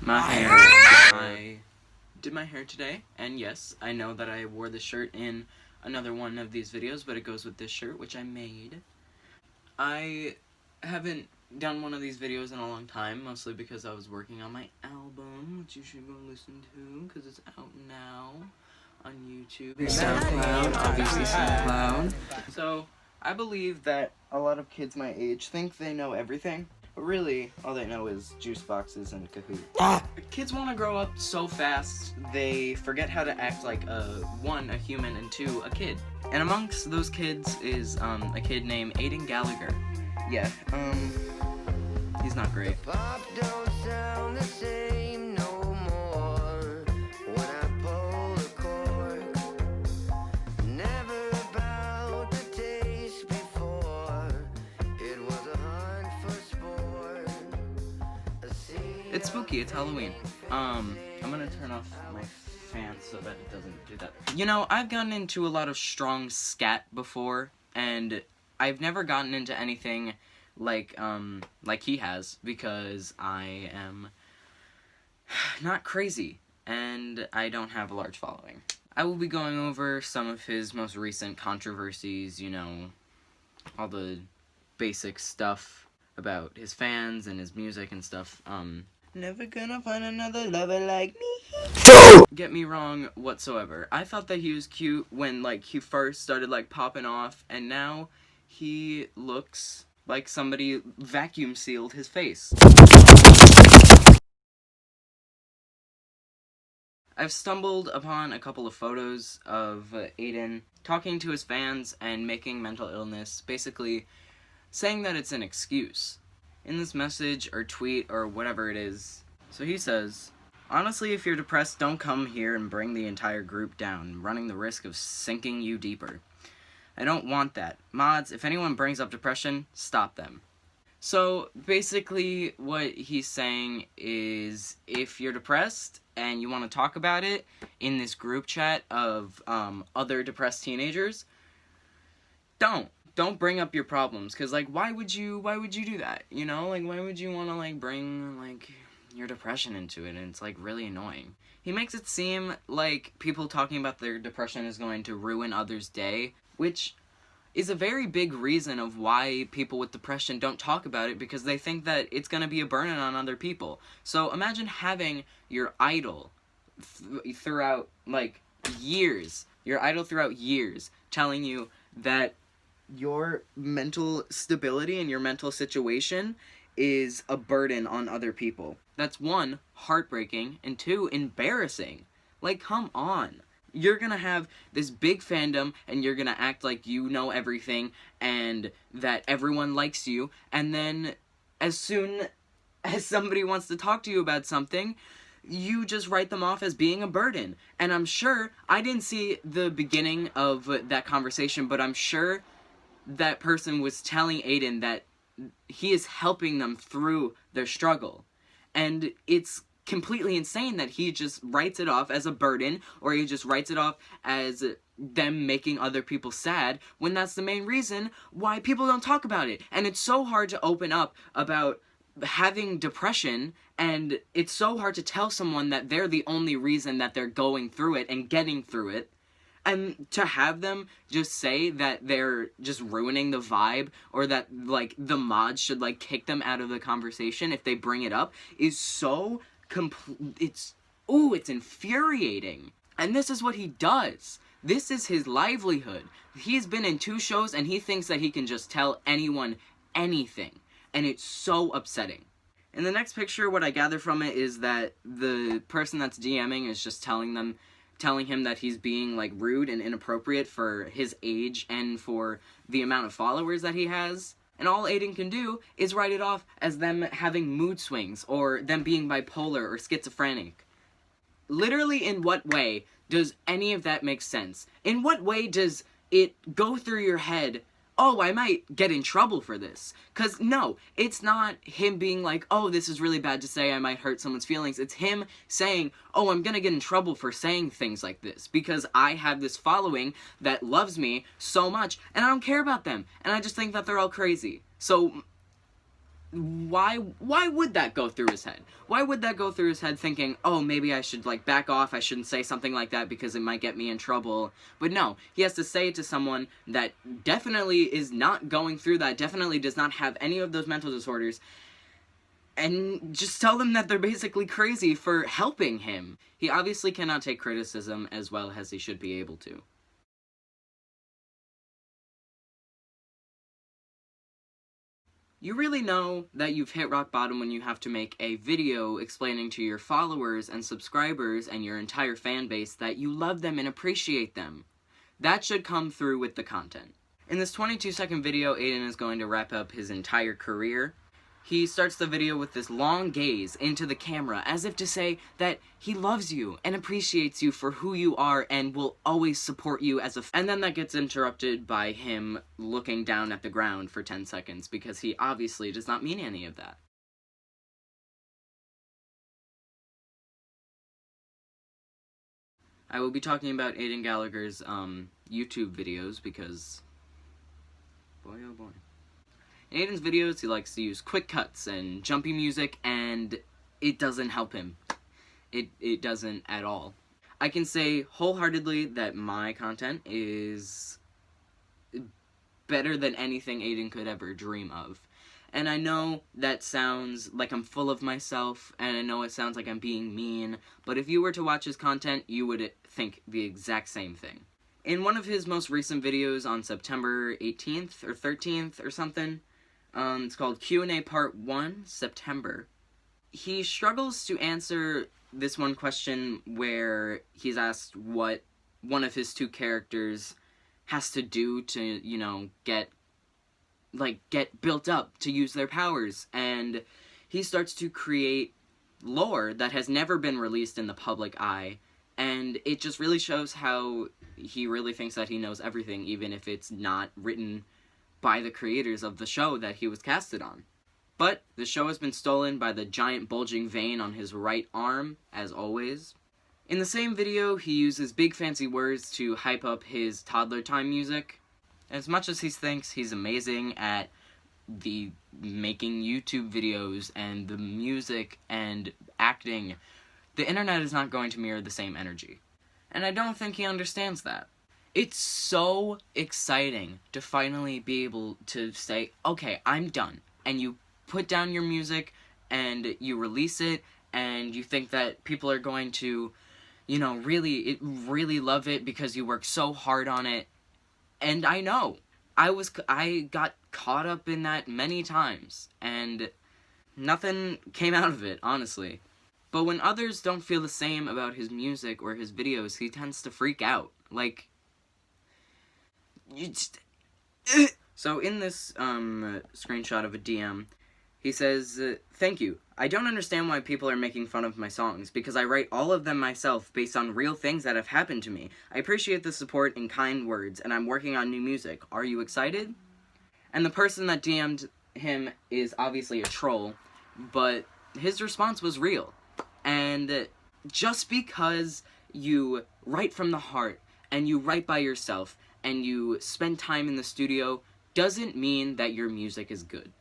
My hair. I did my hair today, and yes, I know that I wore this shirt in another one of these videos, but it goes with this shirt, which I made. I haven't done one of these videos in a long time, mostly because I was working on my album, which you should go listen to, because it's out now on YouTube and SoundCloud, obviously SoundCloud. So, I believe that a lot of kids my age think they know everything, but really, all they know is juice boxes and Kahoot. Kids want to grow up so fast, they forget how to act like, one, a human, and two, a kid. And amongst those kids is, a kid named Aidan Gallagher. Yeah, he's not great. Pop don't sound the same no more when I pull the cork. Never about the taste before. It was a hunt for sport. It's spooky, it's Halloween. I'm gonna turn off my fan so that it doesn't do that. You know, I've gotten into a lot of strong scat before, and I've never gotten into anything like he has, because I am not crazy, and I don't have a large following. I will be going over some of his most recent controversies, you know, all the basic stuff about his fans and his music and stuff. Never gonna find another lover like me. Get me wrong whatsoever. I thought that he was cute when, like, he first started, like, popping off, and now he looks like somebody vacuum sealed his face. I've stumbled upon a couple of photos of Aidan talking to his fans and making mental illness, basically saying that it's an excuse in this message or tweet or whatever it is. So he says, "Honestly, if you're depressed, don't come here and bring the entire group down, running the risk of sinking you deeper. I don't want that. Mods, if anyone brings up depression, stop them." So basically what he's saying is, if you're depressed and you want to talk about it in this group chat of other depressed teenagers, don't bring up your problems, because, like, why would you do that, you know? Like, why would you want to, like, bring, like, your depression into it? And it's, like, really annoying. He makes it seem like people talking about their depression is going to ruin others' day, which is a very big reason of why people with depression don't talk about it, because they think that it's going to be a burden on other people. So imagine having your idol throughout, like, years, telling you that your mental stability and your mental situation is a burden on other people. That's one, heartbreaking, and two, embarrassing. Like, come on. You're gonna have this big fandom, and you're gonna act like you know everything, and that everyone likes you, and then as soon as somebody wants to talk to you about something, you just write them off as being a burden. And I'm sure, I didn't see the beginning of that conversation, but I'm sure that person was telling Aidan that he is helping them through their struggle. And it's completely insane that he just writes it off as a burden, or he just writes it off as them making other people sad, when that's the main reason why people don't talk about it. And it's so hard to open up about having depression, and it's so hard to tell someone that they're the only reason that they're going through it and getting through it. And to have them just say that they're just ruining the vibe, or that, like, the mods should, like, kick them out of the conversation if they bring it up, is so it's infuriating. And this is what he does. This is his livelihood. He's been in 2 shows, and he thinks that he can just tell anyone anything. And it's so upsetting. In the next picture, what I gather from it is that the person that's DMing is just telling him that he's being, like, rude and inappropriate for his age and for the amount of followers that he has. And all Aidan can do is write it off as them having mood swings, or them being bipolar or schizophrenic. Literally, in what way does any of that make sense? In what way does it go through your head, oh, I might get in trouble for this? Because, no, it's not him being like, oh, this is really bad to say, I might hurt someone's feelings. It's him saying, oh, I'm gonna get in trouble for saying things like this, because I have this following that loves me so much, and I don't care about them, and I just think that they're all crazy. So, why would that go through his head? Why would that go through his head thinking, oh, maybe I should, like, back off, I shouldn't say something like that because it might get me in trouble. But no, he has to say it to someone that definitely is not going through that, definitely does not have any of those mental disorders, and just tell them that they're basically crazy for helping him. He obviously cannot take criticism as well as he should be able to. You really know that you've hit rock bottom when you have to make a video explaining to your followers and subscribers and your entire fan base that you love them and appreciate them. That should come through with the content. In this 22-second video, Aidan is going to wrap up his entire career. He starts the video with this long gaze into the camera, as if to say that he loves you and appreciates you for who you are and will always support you as a and then that gets interrupted by him looking down at the ground for 10 seconds, because he obviously does not mean any of that. I will be talking about Aidan Gallagher's YouTube videos because, boy oh boy. In Aidan's videos, he likes to use quick cuts and jumpy music, and it doesn't help him. It doesn't at all. I can say wholeheartedly that my content is better than anything Aidan could ever dream of. And I know that sounds like I'm full of myself, and I know it sounds like I'm being mean, but if you were to watch his content, you would think the exact same thing. In one of his most recent videos on September 18th or 13th or something, it's called Q&A Part 1, September. He struggles to answer this one question where he's asked what one of his two characters has to do to, you know, get built up to use their powers. And he starts to create lore that has never been released in the public eye. And it just really shows how he really thinks that he knows everything, even if it's not written by the creators of the show that he was casted on. But the show has been stolen by the giant bulging vein on his right arm, as always. In the same video, he uses big fancy words to hype up his toddler time music. As much as he thinks he's amazing at the making YouTube videos and the music and acting, the internet is not going to mirror the same energy. And I don't think he understands that. It's so exciting to finally be able to say, okay, I'm done. And you put down your music and you release it and you think that people are going to, you know, really love it because you worked so hard on it. And I know. I got caught up in that many times and nothing came out of it, honestly. But when others don't feel the same about his music or his videos, he tends to freak out. Like, So in this screenshot of a DM, he says, thank you. I don't understand why people are making fun of my songs, because I write all of them myself based on real things that have happened to me. I appreciate the support and kind words, and I'm working on new music. Are you excited? And the person that DM'd him is obviously a troll, but his response was real. And just because you write from the heart, and you write by yourself, and you spend time in the studio, doesn't mean that your music is good.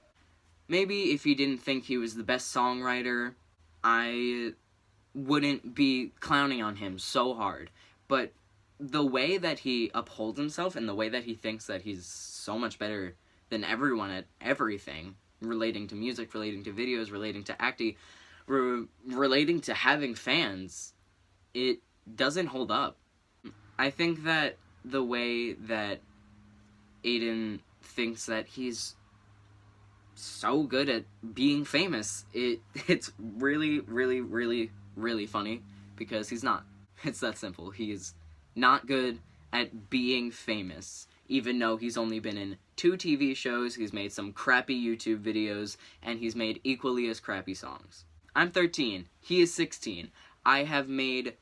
Maybe if you didn't think he was the best songwriter, I wouldn't be clowning on him so hard. But the way that he upholds himself and the way that he thinks that he's so much better than everyone at everything, relating to music, relating to videos, relating to acting, relating to having fans, it doesn't hold up. I think that the way that Aidan thinks that he's so good at being famous, it's really, really, really, really funny, because he's not. It's that simple. He is not good at being famous, even though he's only been in 2 TV shows, he's made some crappy YouTube videos, and he's made equally as crappy songs. I'm 13. He is 16. I have made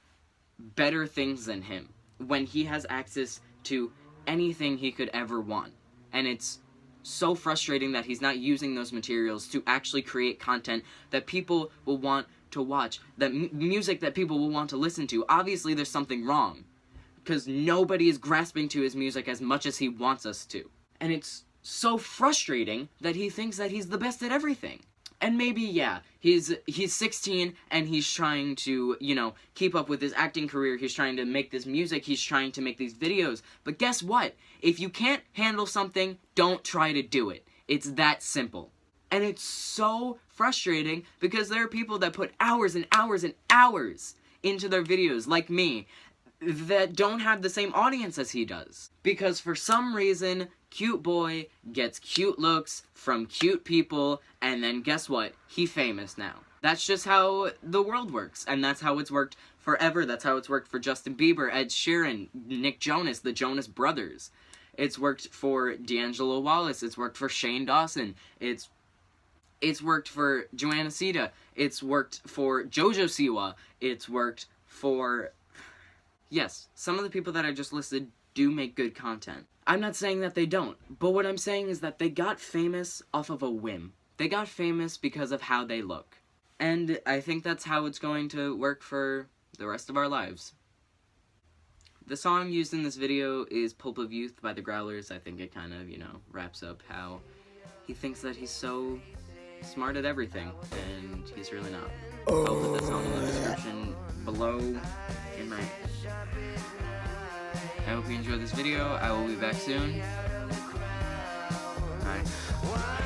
better things than him, when he has access to anything he could ever want. And it's so frustrating that he's not using those materials to actually create content that people will want to watch, that music that people will want to listen to. Obviously there's something wrong, because nobody is grasping to his music as much as he wants us to. And it's so frustrating that he thinks that he's the best at everything. And maybe, yeah, he's 16 and he's trying to, you know, keep up with his acting career. He's trying to make this music. He's trying to make these videos. But guess what? If you can't handle something, don't try to do it. It's that simple. And it's so frustrating because there are people that put hours and hours and hours into their videos, like me, that don't have the same audience as he does. Because for some reason, cute boy gets cute looks from cute people, and then guess what? He famous now. That's just how the world works, and that's how it's worked forever. That's how it's worked for Justin Bieber, Ed Sheeran, Nick Jonas, the Jonas Brothers. It's worked for D'Angelo Wallace. It's worked for Shane Dawson. It's worked for Joanna Ceda. It's worked for Jojo Siwa. It's worked for... Yes, some of the people that I just listed do make good content. I'm not saying that they don't, but what I'm saying is that they got famous off of a whim. They got famous because of how they look. And I think that's how it's going to work for the rest of our lives. The song used in this video is Pulp of Youth by the Growlers. I think it kind of, you know, wraps up how he thinks that he's so smart at everything, and he's really not. I'll put the song in the description below in my... I hope you enjoyed this video. I will be back soon. Bye.